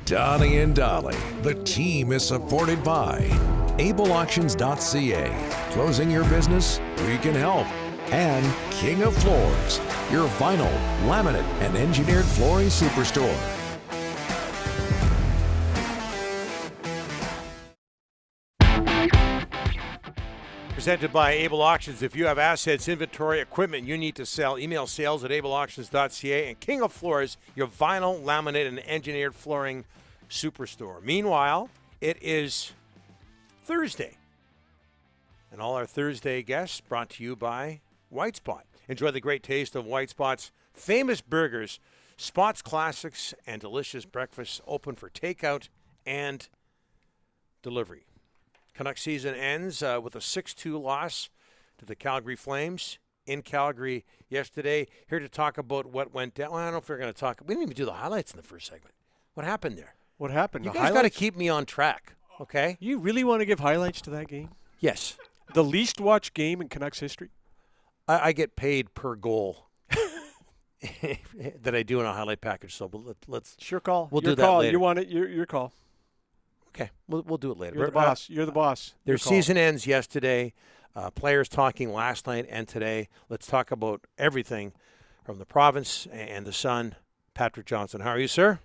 Donnie and Dolly. The team is supported by ableauctions.ca. Closing your business? We can help. And King of Floors, your vinyl, laminate, and engineered flooring superstore. Presented by Able Auctions. If you have assets, inventory, equipment you need to sell, email sales at ableauctions.ca. And King of Floors, your vinyl, laminate, and engineered flooring superstore. Meanwhile, it is Thursday. And all our Thursday guests brought to you by White Spot. Enjoy the great taste of White Spot's famous burgers, Spot's classics, and delicious breakfasts open for takeout and delivery. Canucks season ends with a 6-2 loss to the Calgary Flames in Calgary yesterday. Here to talk about what went down. Well, I don't know if we're going to talk. We didn't even do the highlights in the first segment. What happened there? What happened? You guys got to keep me on track, okay? You really want to give highlights to that game? Yes. The least watched game in Canucks history? I get paid per goal that I do in a highlight package. So let's. Sure call. We'll your do call. that later. You want it? Your call. Okay, we'll do it later. You're the boss. You're the boss. Their season ends yesterday. Players talking last night and today. Let's talk about everything from the province and the Sun. Patrick Johnston, how are you, sir?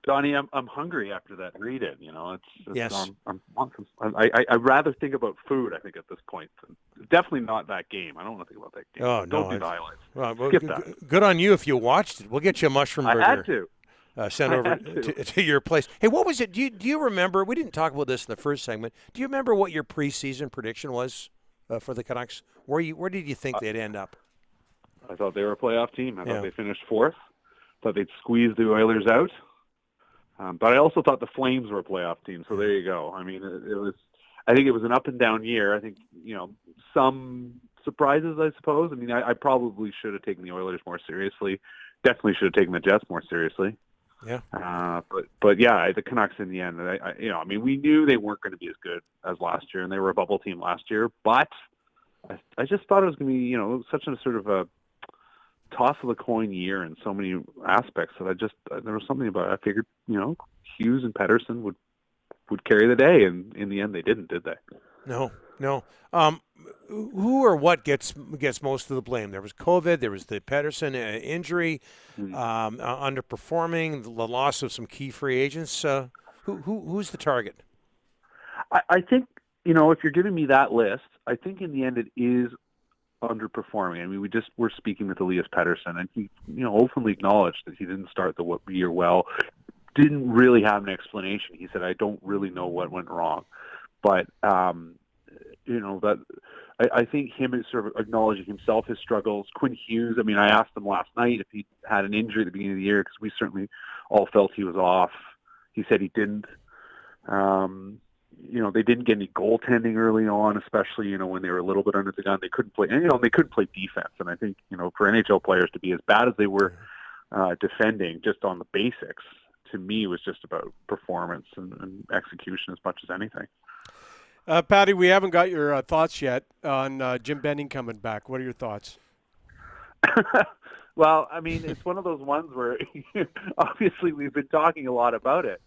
Donnie, I'm hungry after that read-in. You know, it's yes. I'd rather think about food. I think at this point, definitely not that game. I don't want to think about that game. Oh don't no, do the highlights. Well, Skip that. Good on you if you watched it. We'll get you a mushroom burger. I had to. Sent over to your place. Hey, what was it? Do you remember? We didn't talk about this in the first segment. Do you remember what your preseason prediction was for the Canucks? Where did you think they'd end up? I thought they were a playoff team. I thought they finished fourth. Thought they'd squeeze the Oilers out. But I also thought the Flames were a playoff team. So there you go. I mean, it was. I think it was an up and down year. I think some surprises, I suppose. I mean, I probably should have taken the Oilers more seriously. Definitely should have taken the Jets more seriously. Yeah. But yeah, the Canucks in the end, I mean, we knew they weren't going to be as good as last year, and they were a bubble team last year. But I just thought it was going to be, such a sort of a toss of the coin year in so many aspects that there was something about it. I figured, Hughes and Pettersson would carry the day, and in the end, they didn't, did they? No. Who or what gets most of the blame? There was COVID. There was the Pettersson injury, underperforming, the loss of some key free agents. Who's the target? I think if you're giving me that list, I think in the end it is underperforming. I mean, we're speaking with Elias Pettersson, and he openly acknowledged that he didn't start the year well. Didn't really have an explanation. He said, "I don't really know what went wrong," but that. I think him is sort of acknowledging himself, his struggles. Quinn Hughes, I mean, I asked him last night if he had an injury at the beginning of the year because we certainly all felt he was off. He said he didn't. They didn't get any goaltending early on, especially, when they were a little bit under the gun. They couldn't play, and, they couldn't play defense. And I think, for NHL players to be as bad as they were defending just on the basics, to me, was just about performance and execution as much as anything. Patty, we haven't got your thoughts yet on Jim Benning coming back. What are your thoughts? Well, I mean, it's one of those ones where obviously we've been talking a lot about it,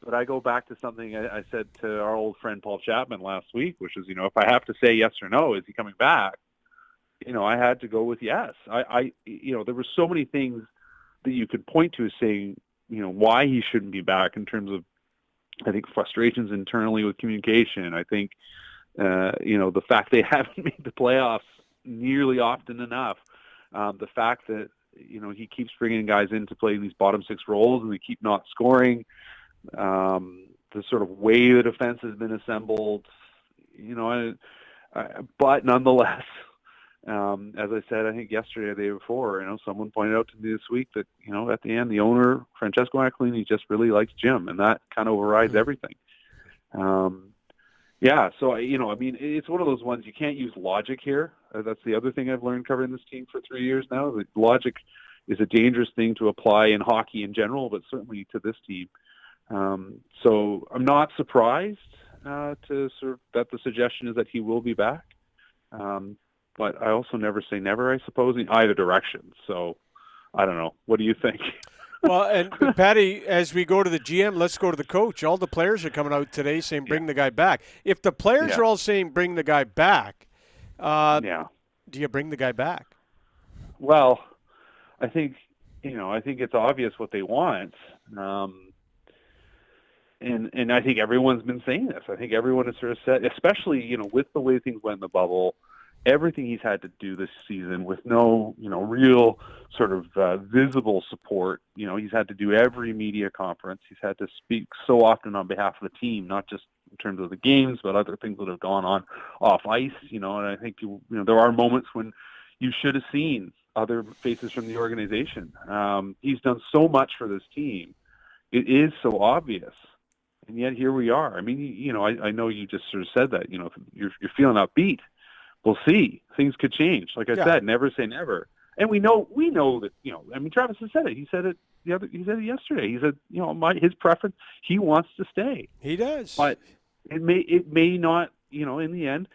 but I go back to something I said to our old friend Paul Chapman last week, which is, if I have to say yes or no, is he coming back? I had to go with yes. There were so many things that you could point to saying, why he shouldn't be back in terms of, I think, frustrations internally with communication. I think, the fact they haven't made the playoffs nearly often enough. The fact that, he keeps bringing guys in to play these bottom six roles and they keep not scoring. The sort of way the defense has been assembled, but nonetheless, as I said, I think yesterday or the day before, someone pointed out to me this week that, at the end, the owner, Francesco Aquilini, just really likes Jim, and that kind of overrides everything. So, I mean, it's one of those ones you can't use logic here. That's the other thing I've learned covering this team for 3 years now. That logic is a dangerous thing to apply in hockey in general, but certainly to this team. So I'm not surprised to sort of that the suggestion is that he will be back. But I also never say never, I suppose, in either direction. So I don't know. What do you think? Well, and Patty, as we go to the GM, let's go to the coach. All the players are coming out today saying bring the guy back. If the players Yeah. are all saying bring the guy back, Yeah. do you bring the guy back? Well, I think it's obvious what they want. And I think everyone's been saying this. I think everyone has sort of said, especially, with the way things went in the bubble, everything he's had to do this season with no, real sort of visible support. He's had to do every media conference. He's had to speak so often on behalf of the team, not just in terms of the games, but other things that have gone on off ice, and I think, there are moments when you should have seen other faces from the organization. He's done so much for this team. It is so obvious. And yet here we are. I mean, I know you just sort of said that, if you're feeling upbeat. We'll see. Things could change. Like I said, never say never. And we know that, Travis has said it. He said it yesterday. He said, his preference, he wants to stay. He does. But it may not, in the end,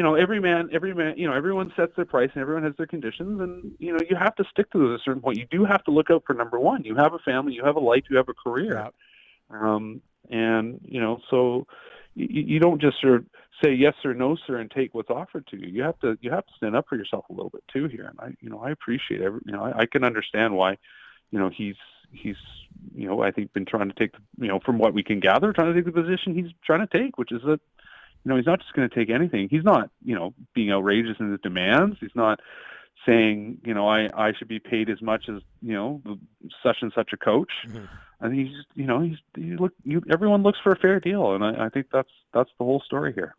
everyone sets their price and everyone has their conditions, and, you have to stick to those at a certain point. You do have to look out for number one. You have a family, you have a life, you have a career. Yeah. So you don't just sort of say yes or no, sir, and take what's offered to you. You have to stand up for yourself a little bit too here. And I appreciate I can understand why, he's I think been trying to take, from what we can gather, trying to take the position he's trying to take, which is that, he's not just going to take anything. He's not, being outrageous in his demands. He's not saying, I should be paid as much as, such and such a coach. Mm-hmm. I think everyone looks for a fair deal, and I think that's the whole story here.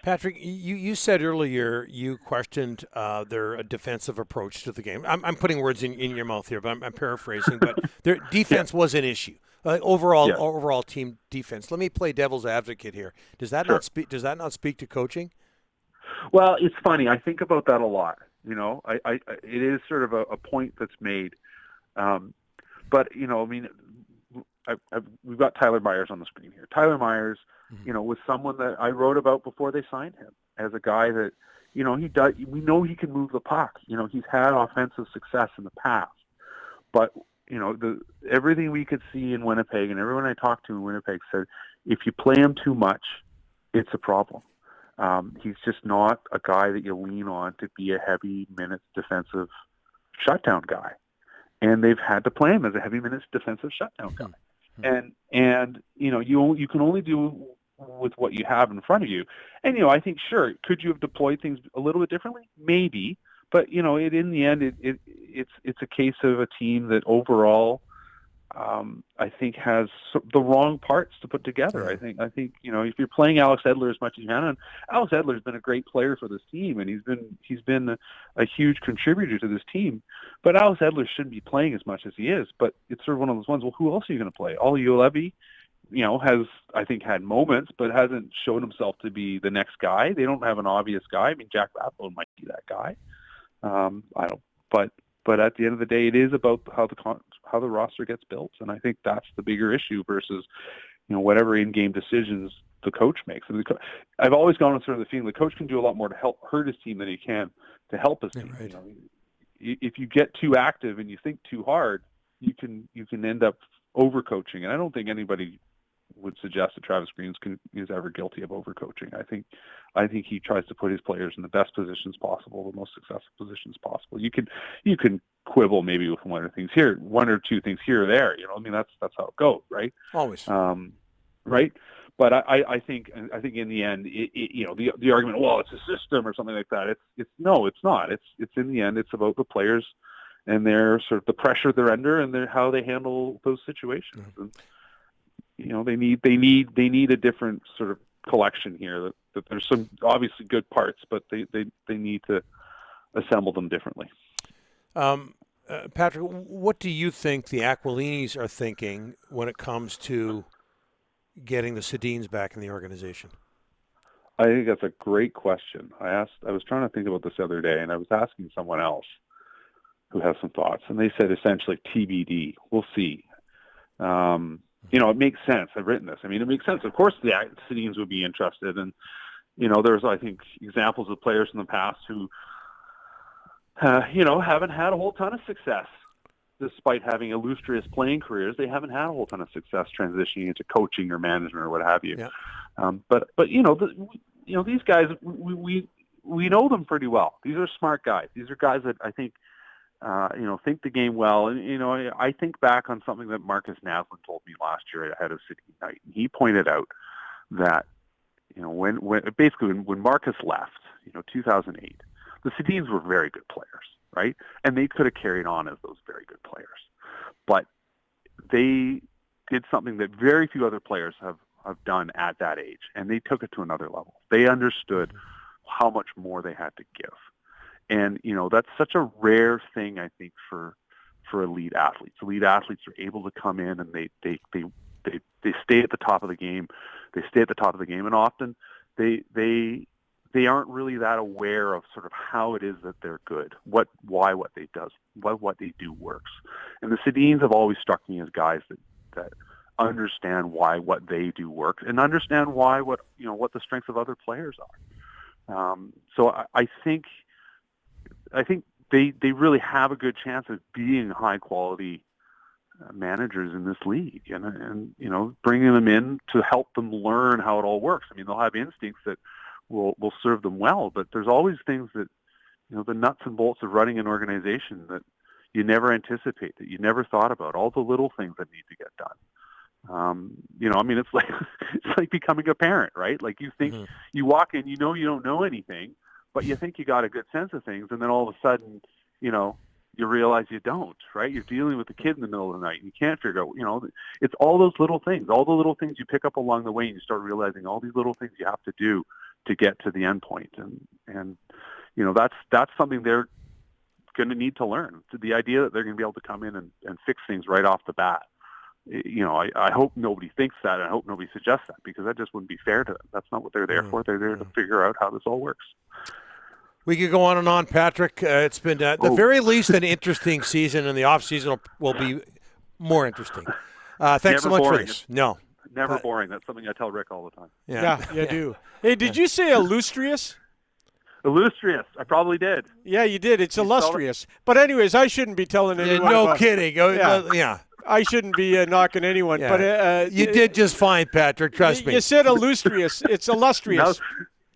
Patrick, you said earlier you questioned their defensive approach to the game. I'm putting words in your mouth here, but I'm paraphrasing. But their defense was an issue. Overall team defense. Let me play devil's advocate here. Does that not speak to coaching? Well, it's funny. I think about that a lot. It is sort of a point that's made. But, we've got Tyler Myers on the screen here. Tyler Myers, was someone that I wrote about before they signed him as a guy that, he does. We know he can move the puck. He's had offensive success in the past. But, everything we could see in Winnipeg and everyone I talked to in Winnipeg said, if you play him too much, it's a problem. He's just not a guy that you lean on to be a heavy minutes defensive shutdown guy. And they've had to play him as a heavy minutes defensive shutdown guy. And you can only do with what you have in front of you. And, I think, sure, could you have deployed things a little bit differently? Maybe. But, in the end, it's a case of a team that overall, I think has the wrong parts to put together. I think if you're playing Alex Edler as much as you can, and Alex Edler has been a great player for this team, and he's been a huge contributor to this team. But Alex Edler shouldn't be playing as much as he is. But it's sort of one of those ones. Well, who else are you going to play? Olli Juolevi, has I think had moments, but hasn't shown himself to be the next guy. They don't have an obvious guy. I mean, Jack Rathbone might be that guy. I don't, but at the end of the day, it is about how the roster gets built, and I think that's the bigger issue versus, whatever in-game decisions the coach makes. I mean, I've always gone with sort of the feeling the coach can do a lot more to help hurt his team than he can to help his team. Right. If you get too active and you think too hard, you can end up overcoaching, and I don't think anybody would suggest that Travis Green is ever guilty of overcoaching. I think he tries to put his players in the best positions possible, the most successful positions possible. You can quibble maybe with one or two things here or there. That's how it goes, right? Always. Right. But I think in the end, the argument, well, it's a system or something like that. It's not. It's in the end, it's about the players and their sort of the pressure they're under and how they handle those situations. Mm-hmm. And, they need a different sort of collection here. That there's some obviously good parts, but they need to assemble them differently. Patrick, what do you think the Aquilinis are thinking when it comes to getting the Sedins back in the organization? I think that's a great question. I was trying to think about this the other day, and I was asking someone else who has some thoughts, and they said essentially TBD. We'll see. It makes sense. I've written this. I mean, it makes sense. Of course, the Sedins would be interested, and there's I think examples of players in the past who haven't had a whole ton of success despite having illustrious playing careers, they haven't had a whole ton of success transitioning into coaching or management or what have you. Yeah. But these guys, we know them pretty well. These are smart guys. These are guys that I think think the game well. And I think back on something that Marcus Naslund told me last year ahead of Sedin night. He pointed out that when Marcus left, 2008, the Sedins were very good players, right? And they could have carried on as those very good players. But they did something that very few other players have done at that age, and they took it to another level. They understood how much more they had to give. And, that's such a rare thing, I think, for elite athletes. Elite athletes are able to come in and they stay at the top of the game. They stay at the top of the game, and often they aren't really that aware of sort of how it is that they're good, what they do works. And the Sedins have always struck me as guys that understand why what they do works and understand why what the strengths of other players are. So I think they really have a good chance of being high quality managers in this league, and bringing them in to help them learn how it all works. I mean, they'll have instincts that will serve them well, but there's always things that the nuts and bolts of running an organization that you never anticipate, that you never thought about, all the little things that need to get done. It's like becoming a parent, right? Like you think you walk in, you don't know anything, but you think you got a good sense of things, and then all of a sudden, you realize you don't, right? You're dealing with a kid in the middle of the night, and you can't figure out, it's all those little things, all the little things you pick up along the way, and you start realizing all these little things you have to do to get to the end point. And that's something they're going to need to learn. So the idea that they're going to be able to come in and fix things right off the bat, I hope nobody thinks that, and I hope nobody suggests that, because that just wouldn't be fair to them. That's not what they're there for. They're there to figure out how this all works. We could go on and on, Patrick. It's been, at the very least, an interesting season, and the off-season will be more interesting. Thanks so much for this. No. Never boring. That's something I tell Rick all the time. Yeah, you do. Hey, did you say illustrious? Illustrious. I probably did. Yeah, you did. It's illustrious. But anyways, I shouldn't be telling anyone. No kidding. Yeah. I shouldn't be knocking anyone. Yeah. But you did just fine, Patrick. Trust me. You said illustrious. It's illustrious.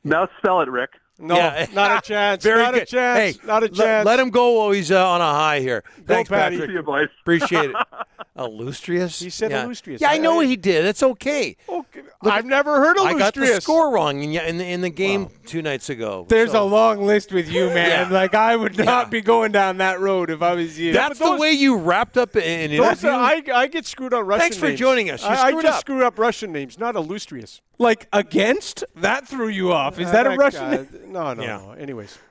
Now spell it, Rick. No, not a chance. Not a chance. Hey, not a chance. Let him go while he's on a high here. Thanks, Patty. Patrick. See you, boys. Appreciate it. Illustrious? He said illustrious. Yeah, I know he did. It's okay. Okay. I've never heard illustrious. I got the score wrong in the game 2 nights ago. There's a long list with you, man. Like, I would not be going down that road if I was you. That's the way you wrapped up an interview. I get screwed on Russian names. Thanks for joining us. I just screw up Russian names, not illustrious. Like, against? That threw you off. Is that a Russian name? No. Anyways.